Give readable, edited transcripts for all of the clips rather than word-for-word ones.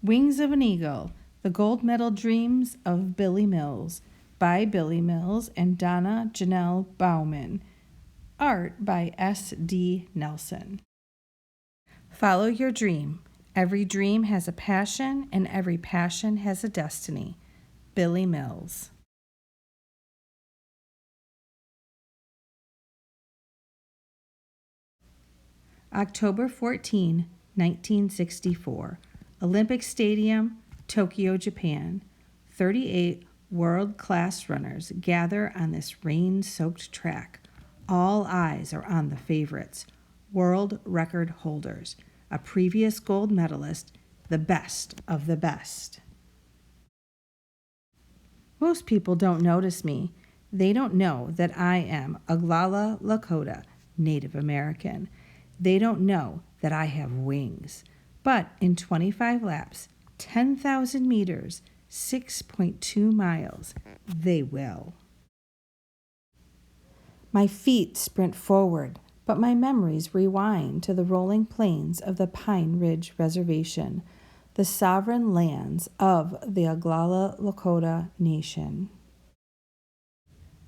Wings of an Eagle, The Gold Medal Dreams of Billy Mills, by Billy Mills and Donna Janell Bowman. Art by S.D. Nelson. Follow your dream. Every dream has a passion, and every passion has a destiny. Billy Mills. October 14, 1964. Olympic Stadium, Tokyo, Japan. 38 world-class runners gather on this rain-soaked track. All eyes are on the favorites, world record holders, a previous gold medalist, the best of the best. Most people don't notice me. They don't know that I am Oglala Lakota, Native American. They don't know that I have wings. But in 25 laps, 10,000 meters, 6.2 miles, they will. My feet sprint forward, but my memories rewind to the rolling plains of the Pine Ridge Reservation, the sovereign lands of the Oglala Lakota Nation.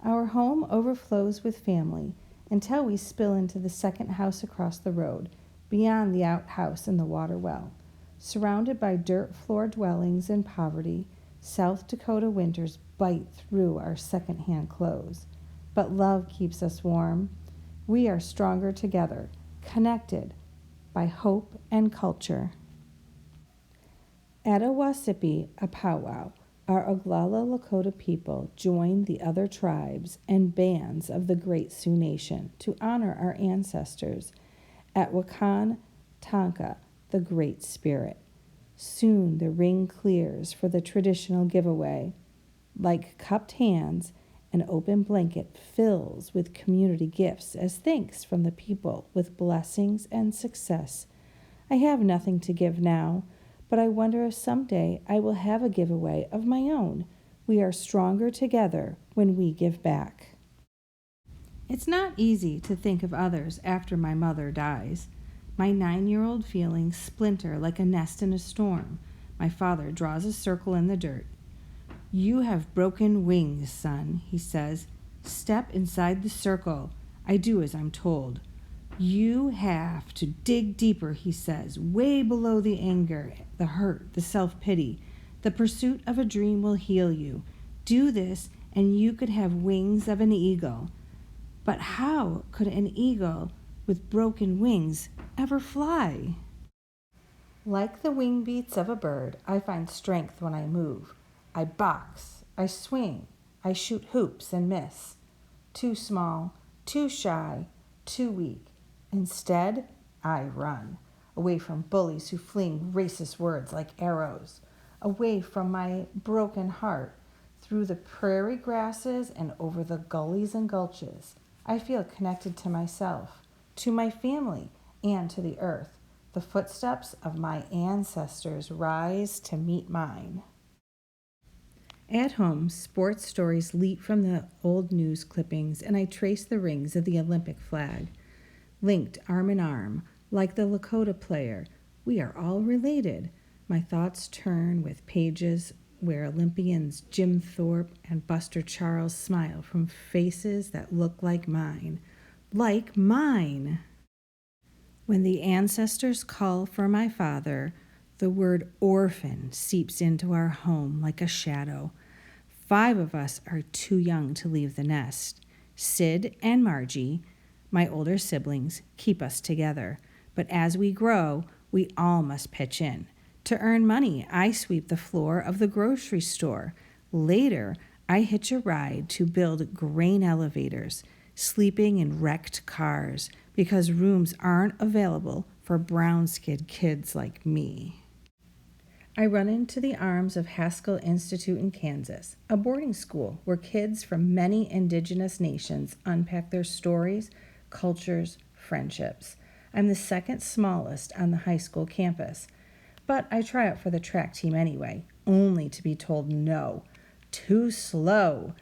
Our home overflows with family until we spill into the second house across the road, beyond the outhouse and the water well. Surrounded by dirt floor dwellings and poverty, South Dakota winters bite through our second-hand clothes. But love keeps us warm. We are stronger together, connected by hope and culture. At a Wasippi, a powwow, our Oglala Lakota people join the other tribes and bands of the Great Sioux Nation to honor our ancestors at Wakan Tanka, the Great Spirit. Soon the ring clears for the traditional giveaway. Like cupped hands, an open blanket fills with community gifts as thanks from the people with blessings and success. I have nothing to give now, but I wonder if someday I will have a giveaway of my own. We are stronger together when we give back. It's not easy to think of others after my mother dies. My 9-year-old feelings splinter like a nest in a storm. My father draws a circle in the dirt. You have broken wings, son, he says. Step inside the circle. I do as I'm told. You have to dig deeper, he says, way below the anger, the hurt, the self-pity. The pursuit of a dream will heal you. Do this, and you could have wings of an eagle. But how could an eagle with broken wings ever fly? Like the wing beats of a bird, I find strength when I move. I box, I swing, I shoot hoops and miss. Too small, too shy, too weak. Instead, I run, away from bullies who fling racist words like arrows, away from my broken heart, through the prairie grasses and over the gullies and gulches. I feel connected to myself, to my family, and to the earth. The footsteps of my ancestors rise to meet mine. At home, sports stories leap from the old news clippings, and I trace the rings of the Olympic flag. Linked arm in arm, like the Lakota player, we are all related. My thoughts turn with pages where Olympians Jim Thorpe and Buster Charles smile from faces that look like mine. Like mine! When the ancestors call for my father, the word orphan seeps into our home like a shadow. 5 of us are too young to leave the nest. Sid and Margie, my older siblings, keep us together. But as we grow, we all must pitch in. To earn money, I sweep the floor of the grocery store. Later, I hitch a ride to build grain elevators, sleeping in wrecked cars because rooms aren't available for brown-skinned kids like me. I run into the arms of Haskell Institute in Kansas, a boarding school where kids from many indigenous nations unpack their stories, cultures, friendships. I'm the second smallest on the high school campus, but I try out for the track team anyway, only to be told no. Too slow.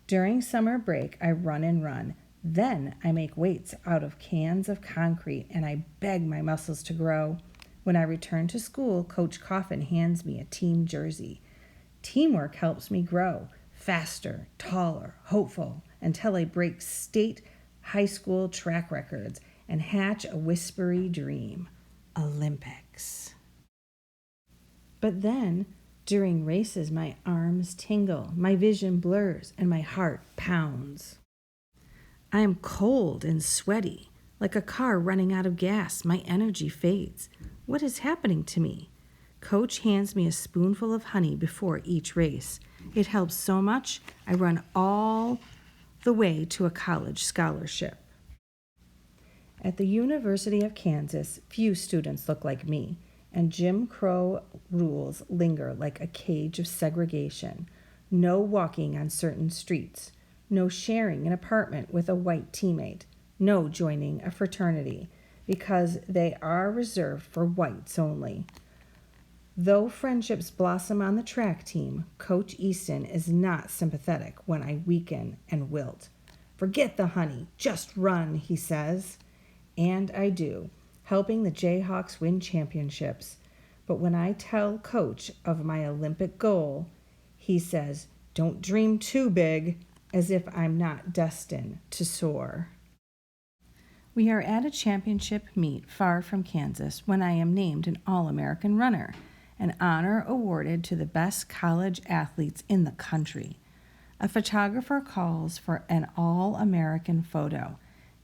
During summer break, I run and run. Then I make weights out of cans of concrete and I beg my muscles to grow. When I return to school, Coach Coffin hands me a team jersey. Teamwork helps me grow faster, taller, hopeful, until I break state high school track records and hatch a whispery dream: Olympics. But then, during races, my arms tingle, my vision blurs, and my heart pounds. I am cold and sweaty, like a car running out of gas. My energy fades. What is happening to me? Coach hands me a spoonful of honey before each race. It helps so much, I run all the way to a college scholarship. At the University of Kansas, few students look like me, and Jim Crow rules linger like a cage of segregation. No walking on certain streets, no sharing an apartment with a white teammate, no joining a fraternity, because they are reserved for whites only. Though friendships blossom on the track team, Coach Easton is not sympathetic when I weaken and wilt. "Forget the honey, just run," he says. And I do, helping the Jayhawks win championships. But when I tell Coach of my Olympic goal, he says, "Don't dream too big," as if I'm not destined to soar. We are at a championship meet far from Kansas when I am named an All-American runner, an honor awarded to the best college athletes in the country. A photographer calls for an All-American photo.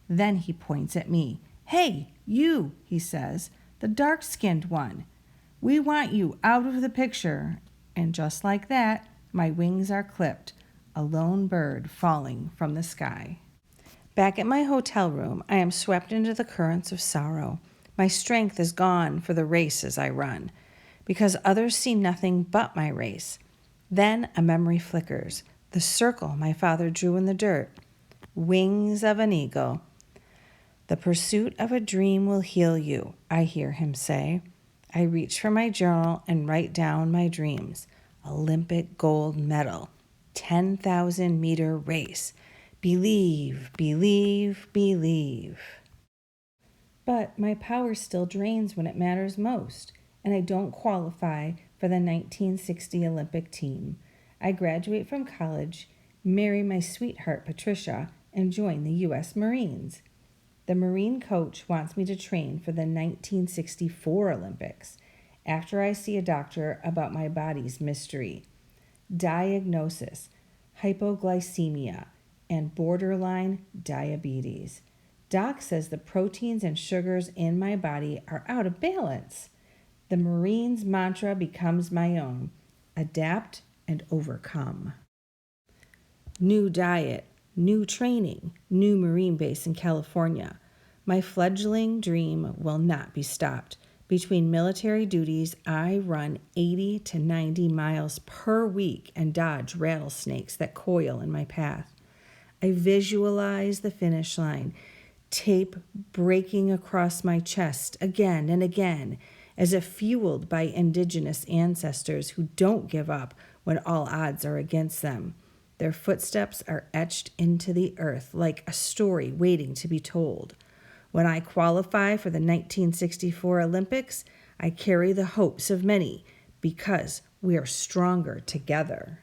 Then he points at me. "Hey, you," he says, "the dark-skinned one. We want you out of the picture." And just like that, my wings are clipped, a lone bird falling from the sky. Back at my hotel room, I am swept into the currents of sorrow. My strength is gone for the races I run, because others see nothing but my race. Then a memory flickers, the circle my father drew in the dirt. Wings of an eagle. "The pursuit of a dream will heal you," I hear him say. I reach for my journal and write down my dreams. Olympic gold medal, 10,000-meter race. Believe, believe, believe. But my power still drains when it matters most, and I don't qualify for the 1960 Olympic team. I graduate from college, marry my sweetheart Patricia, and join the U.S. Marines. The Marine coach wants me to train for the 1964 Olympics after I see a doctor about my body's mystery. Diagnosis: hypoglycemia and borderline diabetes. Doc says the proteins and sugars in my body are out of balance. The Marines' mantra becomes my own: adapt and overcome. New diet, new training, new Marine base in California. My fledgling dream will not be stopped. Between military duties, I run 80 to 90 miles per week and dodge rattlesnakes that coil in my path. I visualize the finish line, tape breaking across my chest again and again, as if fueled by indigenous ancestors who don't give up when all odds are against them. Their footsteps are etched into the earth like a story waiting to be told. When I qualify for the 1964 Olympics, I carry the hopes of many because we are stronger together.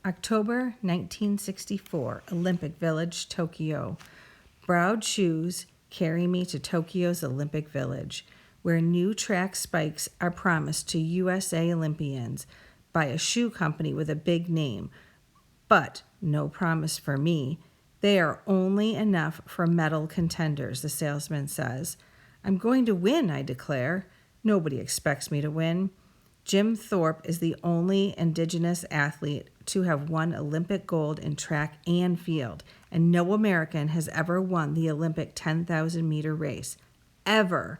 October 1964, Olympic Village, Tokyo. Browed shoes carry me to Tokyo's Olympic Village, where new track spikes are promised to USA Olympians by a shoe company with a big name. But no promise for me. They are only enough for medal contenders, the salesman says. "I'm going to win," I declare. Nobody expects me to win. Jim Thorpe is the only indigenous athlete to have won Olympic gold in track and field, and no American has ever won the Olympic 10,000-meter race. Ever.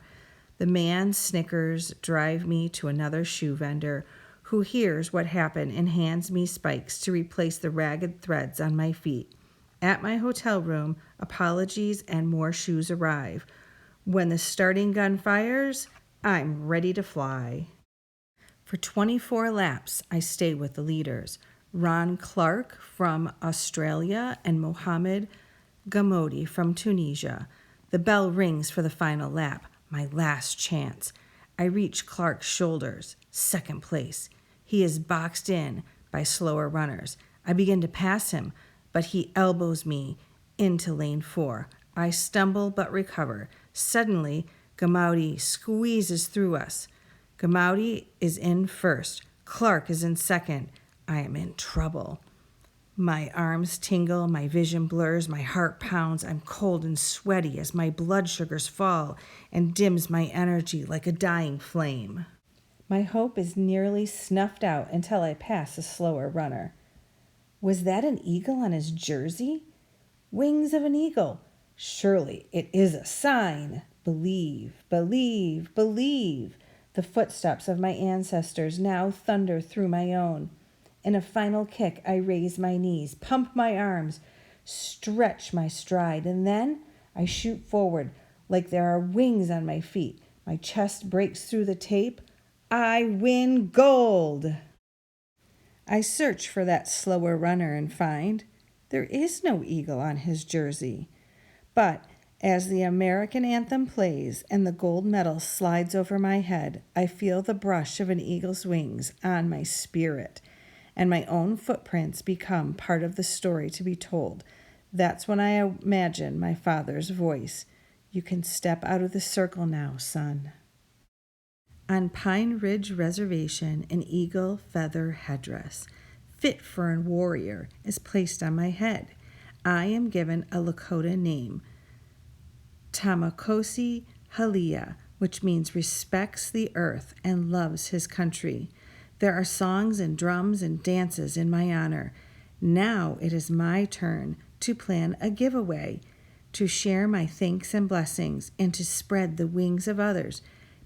The man snickers drive me to another shoe vendor who hears what happened and hands me spikes to replace the ragged threads on my feet. At my hotel room, apologies and more shoes arrive. When the starting gun fires, I'm ready to fly. For 24 laps, I stay with the leaders. Ron Clark from Australia and Mohamed Gamodi from Tunisia. The bell rings for the final lap, my last chance. I reach Clark's shoulders, second place. He is boxed in by slower runners. I begin to pass him, but he elbows me into lane 4. I stumble but recover. Suddenly, Gamaudi squeezes through us. Gamaudi is in first. Clark is in second. I am in trouble. My arms tingle, my vision blurs, my heart pounds. I'm cold and sweaty as my blood sugars fall and dims my energy like a dying flame. My hope is nearly snuffed out until I pass a slower runner. Was that an eagle on his jersey? Wings of an eagle. Surely it is a sign. Believe, believe, believe. The footsteps of my ancestors now thunder through my own. In a final kick, I raise my knees, pump my arms, stretch my stride, and then I shoot forward like there are wings on my feet. My chest breaks through the tape. I win gold! I search for that slower runner and find there is no eagle on his jersey. But as the American anthem plays and the gold medal slides over my head, I feel the brush of an eagle's wings on my spirit, and my own footprints become part of the story to be told. That's when I imagine my father's voice. You can step out of the circle now, son. On Pine Ridge Reservation, an eagle feather headdress, fit for a warrior, is placed on my head. I am given a Lakota name, Tamakosi Halia, which means respects the earth and loves his country. There are songs and drums and dances in my honor. Now it is my turn to plan a giveaway, to share my thanks and blessings, and to spread the wings of others,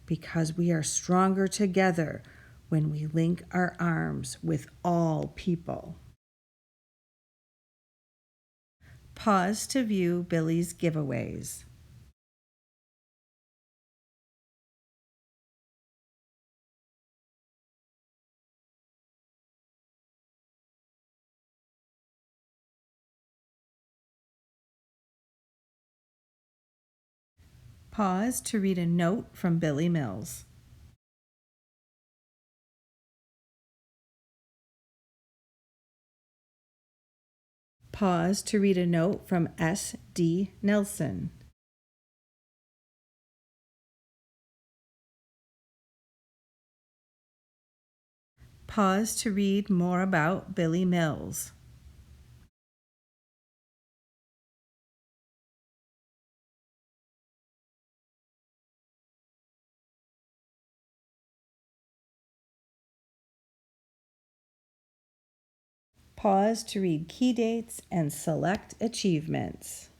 because we are stronger together when we link our arms with all people. Pause to view Billy's giveaways. Pause to read a note from Billy Mills. Pause to read a note from S.D. Nelson. Pause to read more about Billy Mills. Pause to read key dates and select achievements.